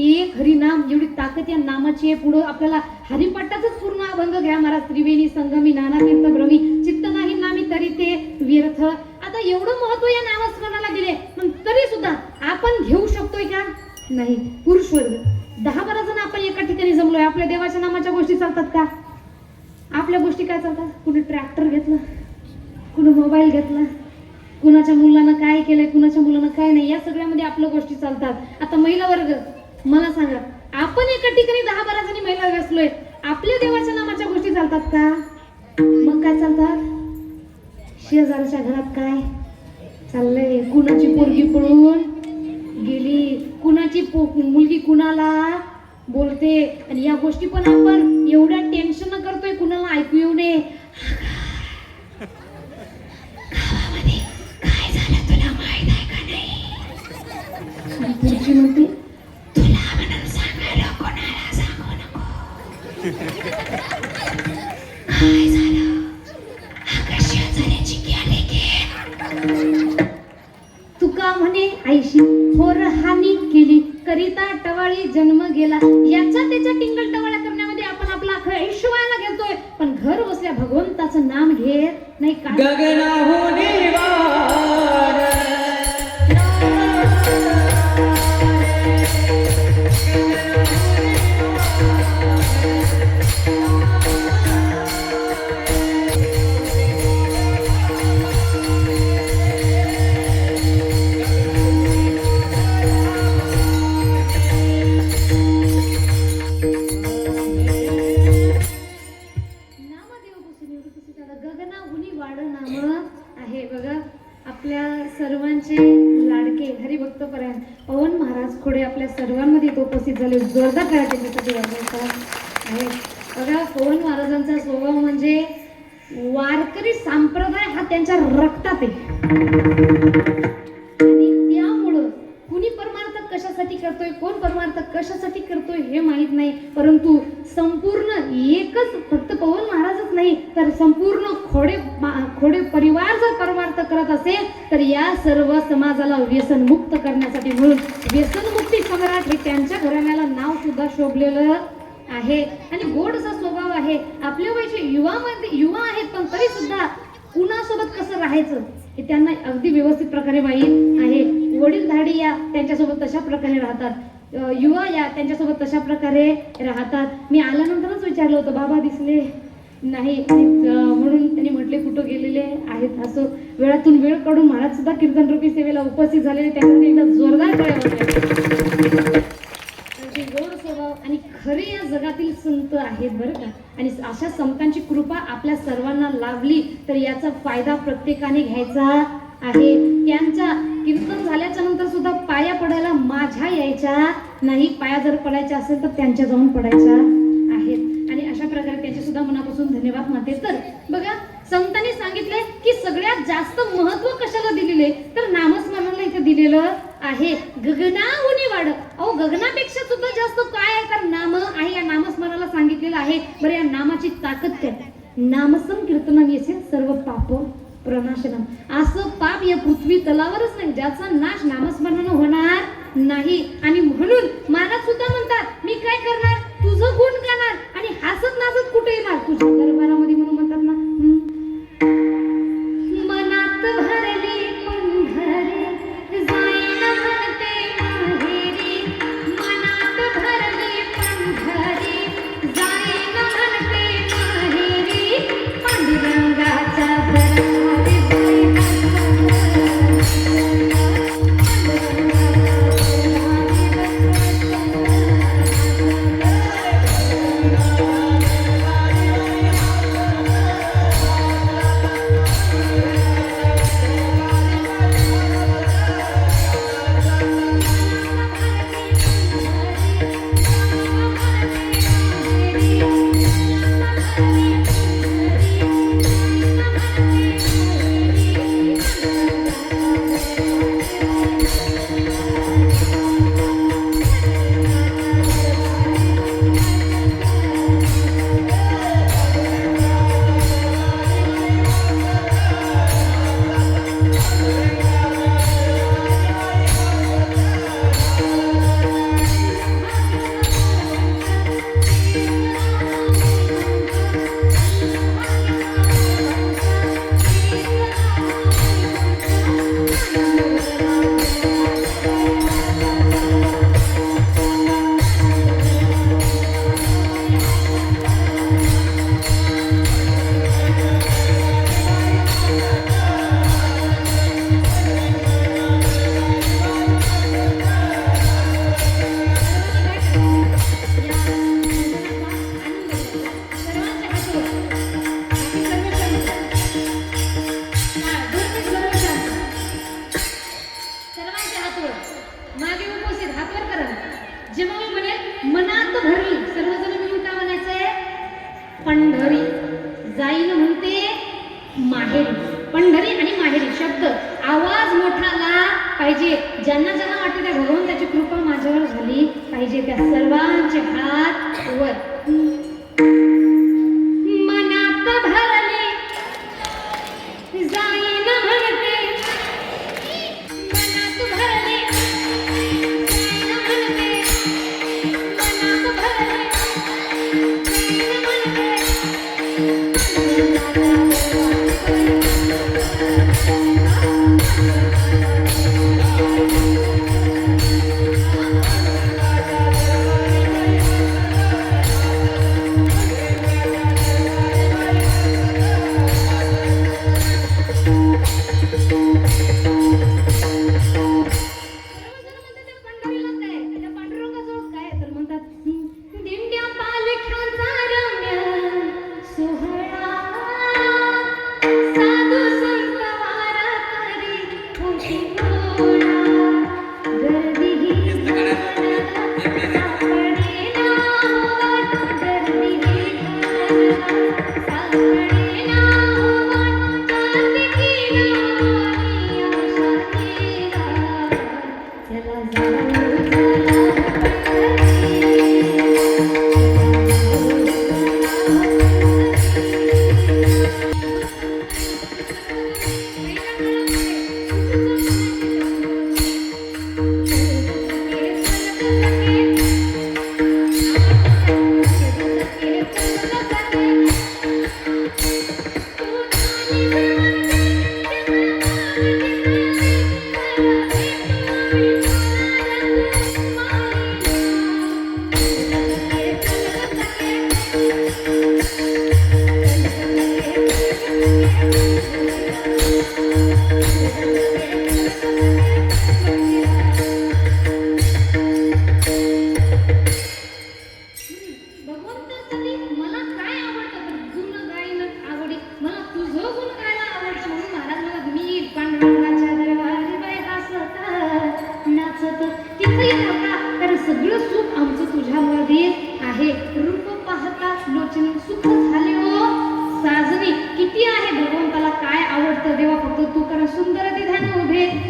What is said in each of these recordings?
एक हरिनाम एवढी ताकद या नामाची आहे. पुढे आपल्याला हरिपाठाचाच पूर्ण अभंग घ्या महाराज. त्रिवेणी संगमी नाना तीर्थ भ्रमी चित्त नाही नामी तरी ते व्यर्थ. आता एवढं महत्व या नामस्मरणाला दिले पण तरी सुद्धा आपण घेऊ शकतोय का? नाही. पुरुष वर्ग 10-12 जण आपण एका ठिकाणी जमलोय. आपल्या देवाच्या नामाच्या गोष्टी चालतात का? आपल्या गोष्टी काय चालतात? कुणी ट्रॅक्टर घेतलं, कुणी मोबाईल घेतला, कुणाच्या मुलानं काय केलंय, कुणाच्या मुलानं काय नाही, या सगळ्यामध्ये आपल्या गोष्टी चालतात. आता महिला वर्ग मला सांगा, आपण एका ठिकाणी 10-12 जणी महिला बसलोय, आपल्या देवाच्या नामाच्या गोष्टी चालतात का? मग काय चालतात? शेजारच्या घरात काय चाललंय, कुणाची पोरगी पळून गेली, कुणाची मुलगी कुणाला बोलते, आणि या गोष्टी पण आपण एवढ्या टेन्शन करतोय कुणाला ऐकू येऊ नये. गावामध्ये काय झालं तुला माहित आहे का नाही? पुढची म्हणते तुला म्हणून सांगायला कोणाला सांगू नको. काय झालं? आकाशात झाल्याची गेले की तुका म्हणे आईशी थोर हानी केली करिता टवाळी जन्म गेला. याच्या त्याच्या टिंगल टवाळ्या करण्यामध्ये आपण आपला अख्खा ऐश्वर्याला घेतोय पण घर बसल्या भगवंताचं नाम घेत नाही का? गगनाहून वार सर्वांचे लाडके हरिभक्त परायण पवन महाराज खोडे आपल्या सर्वांमध्ये उपस्थित झाले. जोरदार काय त्यांच्यासाठी वाजवायचा आहे. बघा, पवन महाराजांचा स्वभाव म्हणजे वारकरी संप्रदाय हा त्यांच्या रक्तात आहे. आणि त्यामुळं कुणी परमार्थ कशासाठी करतोय, कोण परमार्थ कशासाठी करतोय हे माहित नाही, परंतु संपूर्ण एकच फक्त पवन महाराजच नाही तर संपूर्ण खोडे परिवार जर परमार्थ करत असेल तर या सर्व समाजाला व्यसन मुक्त करण्यासाठी, म्हणून व्यसनमुक्ती सम्राट हे त्यांच्या घराण्याला नाव सुद्धा शोभलेलं आहे. आणि गोड असा स्वभाव आहे. आपल्या वयाचे युवा आहेत पण तरी सुद्धा कुणासोबत कसं राहायचं हे त्यांना अगदी व्यवस्थित प्रकारे माहीत आहे. वडीलधारी या त्यांच्यासोबत तशा प्रकारे राहतात, युवा या त्यांच्यासोबत तशा प्रकारे राहतात. मी आल्यानंतरच विचारलं होतं, बाबा दिसले नाही, म्हणून त्यांनी म्हटले कुठं गेलेले आहेत. असं वेळातून वेळ काढून महाराज सुद्धा कीर्तन रूपी सेवेला उपस्थित झालेले, त्याच्यामध्ये एकदा जोरदार टाळ्या होत्या. गोड स्वभाव आणि खरे या जगातील संत आहेत बरं का. आणि अशा संतांची कृपा आपल्या सर्वांना लाभली तर याचा फायदा प्रत्येकाने घ्यायचा आहे. त्यांच्या कीर्तन झाल्याच्या नंतर सुद्धा पाया पडायला माझ्या यायच्या नाही, पाया जर पडायच्या असेल तर त्यांच्या जाऊन पडायच्या आहेत. आणि अशा प्रकारे त्यांचे सुद्धा मनापासून धन्यवाद मानते. तर बघा, संतांनी सांगितले की सगळ्यात जास्त महत्व कशाला दिलेले तर नामस्मरणाला इथे दिलेलं आहे. गगनाहून वाढ, अहो गगनापेक्षा सुद्धा जास्त काय आहे तर नाम आहे. या नामस्मरणाला सांगितलेलं आहे. बरं, या नामाची ताकद काय? नामसं कीर्तनम येसे सर्व पाप प्रनाशनम. असं पाप या पृथ्वी तलावरच नाही ज्याचा नाश नामस्मरणानं होणार नाही. आणि म्हणून महाराज सुद्धा म्हणतात, मी काय करणार, तुझं गुण गाणार आणि हसत नाचत कुठे येणार तुझ्या दरबारामध्ये, म्हणून म्हणतात ना, मनात भरली पंढरी जाईन म्हणते माहेरी, मनात भरली पंढरी जाईन म्हणते माहेरी, पांडुरंगाच्या दरबारी जाईन जाईन म्हणते माहेरी. पंढरी आणि माहेरी शब्द आवाज मोठाला पाहिजे. ज्यांना ज्यांना वाटते त्या भगवंताची कृपा माझ्यावर झाली पाहिजे त्या सर्वांचे हात वर. मनात भरले जाईन म्हणते, मनात भरले जाईन म्हणते, मनात भरले जाईन म्हणते.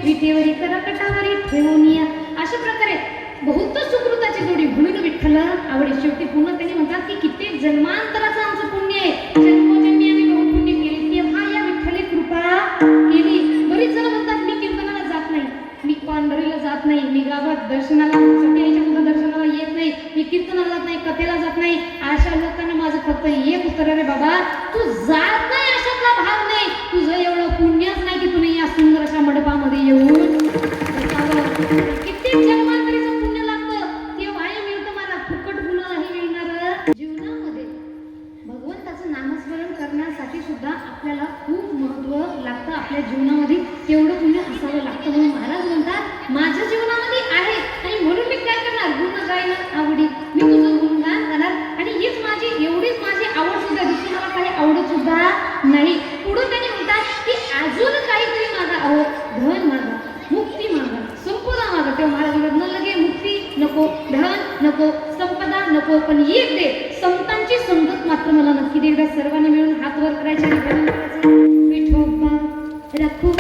विटेवरी करकटावरी ठेवून या. अशा प्रकारे बहुत सुकृताची जोडी म्हणून विठ्ठल आवडी. शेवटी पुन्हा त्यांनी म्हणतात की कित्येक जन्मांतराचं आमचं पुण्य आहे, जन्मोजन्मी आम्ही बहुत पुण्य केले तेव्हा या विठ्ठले कृपा केली. बरीच जण म्हणतात मी कीर्तनाला जात नाही, मी पांढरीला जात नाही, मी गावात दर्शनाला सगळ्याच्या सुद्धा दर्शनाला येत नाही, मी कीर्तनाला जात नाही, कथेला जात नाही. अशा लोकांना माझं फक्त एक उत्तर रे बाबा, तू जात नाही अशातला भाग नाही, तुझं एवढं पुण्यच नाही की तुम्ही या सुंदर अशा मंडपामध्ये येऊन कित्येक जन्मांतरीचं पुण्य लागतं तेव्हाही मिळतं मला, फुकट कुणालाही मिळणार. जीवनामध्ये भगवंताचं नामस्मरण करण्यासाठी सुद्धा आपल्याला खूप महत्व लागतं. आपल्या जीवनामध्ये तेवढं पुण्य असावं लागतं. म्हणून महाराज म्हणतात माझ्या जीवनामध्ये आहे आणि म्हणून मी काय करणार, गुण गायला आवडी, मी तुझं गुणगान करणार. आणि हीच माझी एवढीच माझी आवड सुद्धा, दुसरी मला काही आवडत सुद्धा नाही. पुढे त्यांनी म्हणतात की अजून काहीतरी मागा, अहो धन मागा, मुक्ती मागा, संपदा मागा. तेव्हा महाराज म्हणत न लगे मुक्ती नको, धन नको, संपदा नको, पण एक दे, संतांची संगत मात्र मला नक्की दे. एकदा सर्वांनी मिळून हात वर करायचे आणि विठोबा राखू